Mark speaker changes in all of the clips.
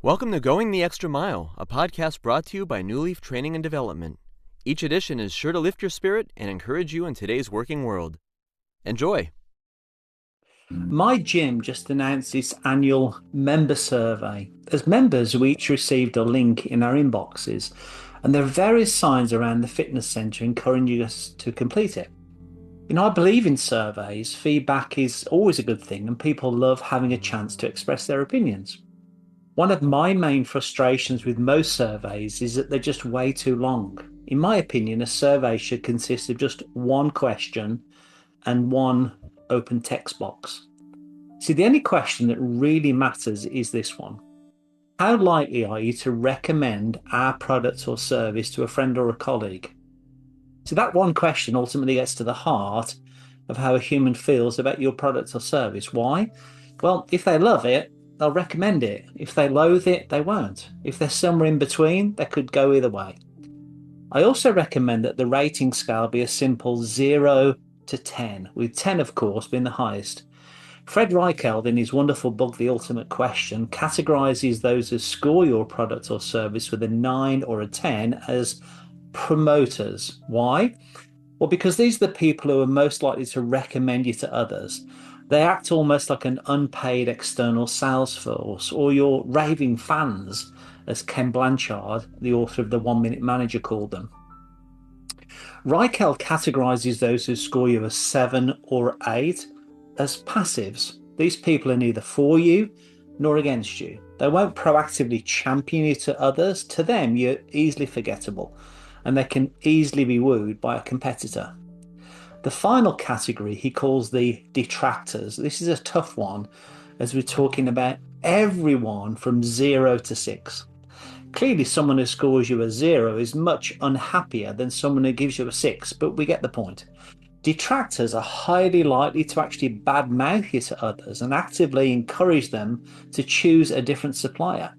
Speaker 1: Welcome to Going the Extra Mile, a podcast brought to you by Newleaf Training and Development. Each edition is sure to lift your spirit and encourage you in today's working world. Enjoy!
Speaker 2: My gym just announced its annual member survey. As members, we each received a link in our inboxes, and there are various signs around the fitness centre encouraging us to complete it. I believe in surveys. Feedback is always a good thing, and people love having a chance to express their opinions. One of my main frustrations with most surveys is that they're just way too long. In my opinion, a survey should consist of just one question and one open text box. See, the only question that really matters is this one. How likely are you to recommend our product or service to a friend or a colleague? So that one question ultimately gets to the heart of how a human feels about your product or service. Why? Well, if they love it, they'll recommend it. If they loathe it, they won't. If they're somewhere in between, they could go either way. I also recommend that the rating scale be a simple 0 to 10, with 10, of course, being the highest. Fred Reichheld, in his wonderful book, The Ultimate Question, categorizes those who score your product or service with a 9 or a 10 as promoters. Why? Well, because these are the people who are most likely to recommend you to others. They act almost like an unpaid external sales force, or your raving fans, as Ken Blanchard, the author of The 1 Minute Manager, called them. Reichheld categorizes those who score you a 7 or 8 as passives. These people are neither for you nor against you. They won't proactively champion you to others. To them, you're easily forgettable, and they can easily be wooed by a competitor. The final category he calls the detractors. This is a tough one, as we're talking about everyone from 0 to 6. Clearly, someone who scores you a 0 is much unhappier than someone who gives you a 6, but we get the point. Detractors are highly likely to actually badmouth you to others and actively encourage them to choose a different supplier.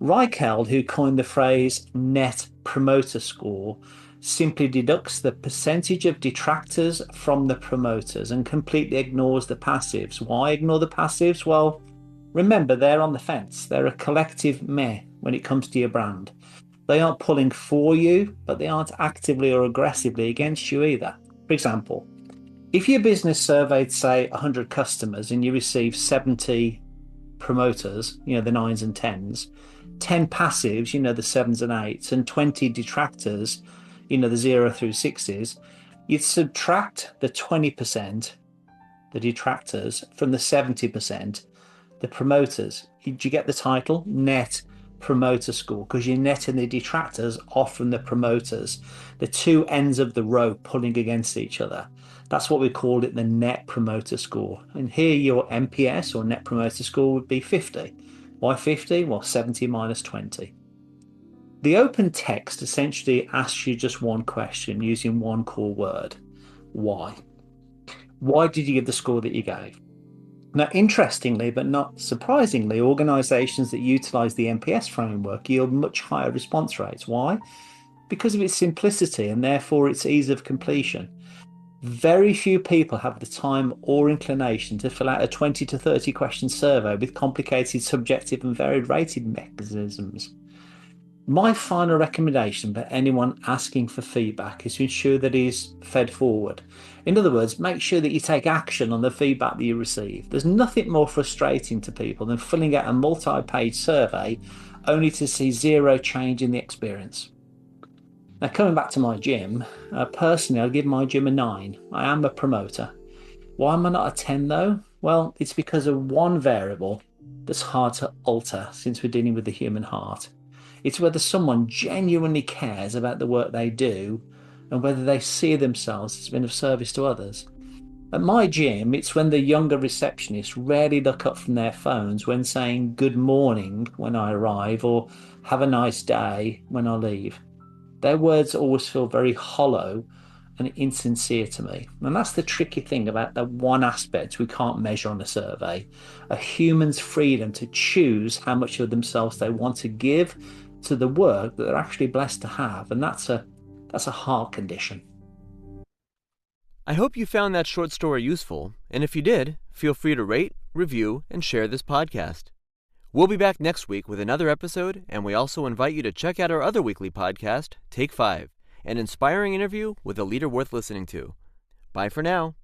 Speaker 2: Reichheld, who coined the phrase net promoter score, simply deducts the percentage of detractors from the promoters and completely ignores the passives. Why ignore the passives? Well, remember, they're on the fence. They're a collective meh when it comes to your brand. They aren't pulling for you, but they aren't actively or aggressively against you either. For example, if your business surveyed, say, 100 customers and you receive 70 promoters, the 9s and 10s, 10 passives, the 7s and 8s, and 20 detractors, the 0 through 6s, you'd subtract the 20%, the detractors, from the 70%, the promoters. You get the title? Net promoter score, because you're netting the detractors off from the promoters, the two ends of the rope pulling against each other. That's what we call it, the net promoter score. And here your NPS, or net promoter score, would be 50. Why 50? Well, 70 minus 20. The open text essentially asks you just one question using one core word. Why? Why did you give the score that you gave? Now, interestingly, but not surprisingly, organizations that utilize the NPS framework yield much higher response rates. Why? Because of its simplicity and therefore its ease of completion. Very few people have the time or inclination to fill out a 20 to 30 question survey with complicated subjective and varied rating mechanisms. My final recommendation for anyone asking for feedback is to ensure that it is fed forward. In other words, make sure that you take action on the feedback that you receive. There's nothing more frustrating to people than filling out a multi-page survey only to see zero change in the experience. Now, coming back to my gym, personally, I'll give my gym a 9. I am a promoter. Why am I not a 10 though? Well, it's because of one variable that's hard to alter since we're dealing with the human heart. It's whether someone genuinely cares about the work they do and whether they see themselves as being of service to others. At my gym, it's when the younger receptionists rarely look up from their phones when saying good morning when I arrive or have a nice day when I leave. Their words always feel very hollow and insincere to me. And that's the tricky thing about the one aspect we can't measure on a survey, a human's freedom to choose how much of themselves they want to give to the work that they're actually blessed to have. And that's a heart condition.
Speaker 1: I hope you found that short story useful, and if you did, feel free to rate, review, and share this podcast. We'll be back next week with another episode, and we also invite you to check out our other weekly podcast, Take 5, an inspiring interview with a leader worth listening to. Bye for now.